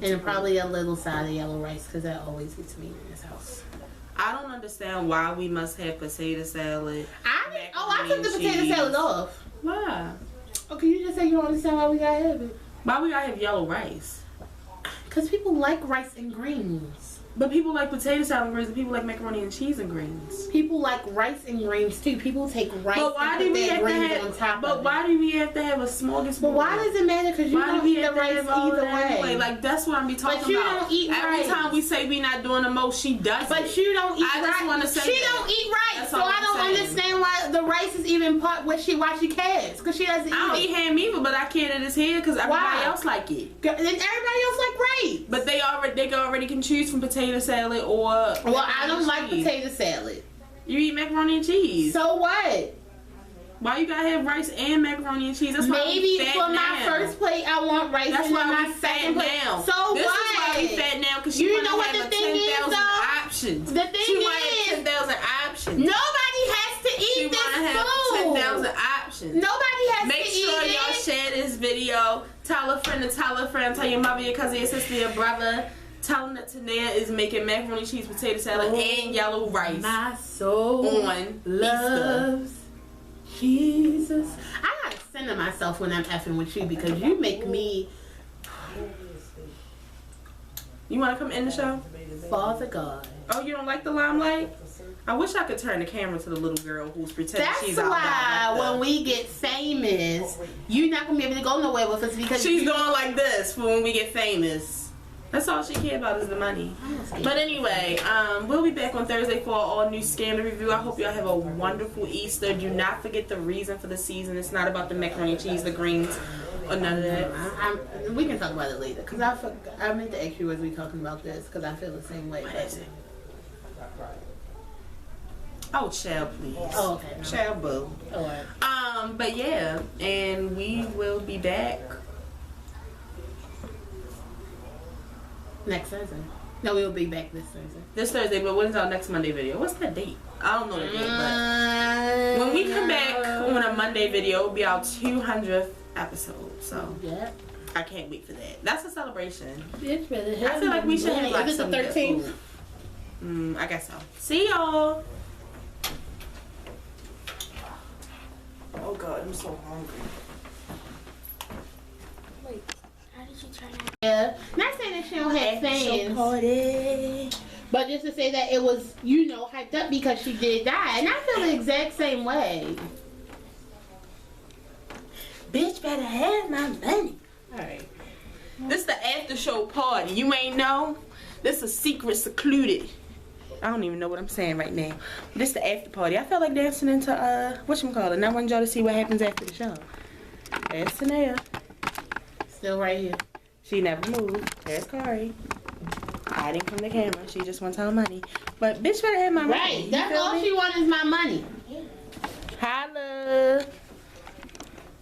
and probably a little side of yellow rice, because that always gets me in this house. I don't understand why we must have potato salad. I took the potato salad off. Why? Okay, you just say you don't understand why we gotta have it. Why we gotta have yellow rice? Because people like rice and greens. But people like potato salad and greens, and people like macaroni and cheese and greens. People like rice and greens too. People take rice and put their greens on top of it. But why do we have to have a smorgasbord? But why does it matter? Because you don't eat the rice either way. Anyway, like, that's what I'm talking about. But you don't eat rice. Every time we say we not doing the most, she does it. But you don't eat rice. I just want to say she don't eat rice. That's so I don't understand why the rice is even part why she cares. Because she doesn't eat it. I don't eat ham either, but I care that it's here because everybody else like it. And everybody else like rice. But they already can choose from potato salad or I don't like potato salad. You eat macaroni and cheese. So what? Why you gotta have rice and macaroni and cheese? That's why maybe for my first plate I want rice. That's why my second plate. Now. So this what? Is why we fat now because you know what the thing is though. Options. The thing is 10,000 options. Nobody has to eat this food. 10,000 options. Nobody has Make to sure eat y'all share this video. Tell a friend to tell a friend. Tell your mother, your cousin, your sister, your brother. Tell them that Tanea is making macaroni and cheese, potato salad, and yellow rice. My soul on loves Jesus. I gotta center myself when I'm effing with you because you make me. You want to come in the show? Father God. Oh, you don't like the limelight? I wish I could turn the camera to the little girl who's pretending she's out. That's why when we get famous, you're not gonna be able to go nowhere with us because she's going like this for when we get famous. That's all she cares about is the money. But anyway, we'll be back on Thursday for an all-new Scandal review. I hope y'all have a wonderful Easter. Do not forget the reason for the season. It's not about the macaroni and cheese, the greens, or none of that. We can talk about it later. Because I meant to ask you as we talking about this because I feel the same way. What is it? Oh, child, please. Oh, okay. No. Child, boo. All right. But yeah, and we will be back next Thursday. No, we'll be back this Thursday. This Thursday, but when's our next Monday video? What's that date? I don't know the date, but when we come back on a Monday video, it'll be our 200th episode. So yeah, I can't wait for that. That's a celebration. It's really. I feel like we should have like some good food. I guess so. See y'all. Oh God, I'm so hungry. Wait, how did you turn that? Yeah, not saying that she don't have fans, but just to say that it was, hyped up because she did die, and I feel the exact same way. Bitch better have my money. Alright. This the after show party. You ain't know? This a secret, secluded. I don't even know what I'm saying right now. This the after party. I felt like dancing into whatchamacallit. Now I want y'all to see what happens after the show. There's Tanea. Still right here. She never moved. There's Kari. Hiding from the camera. She just wants her money. But bitch better have my money. Right. That's all she wants is my money. Holla.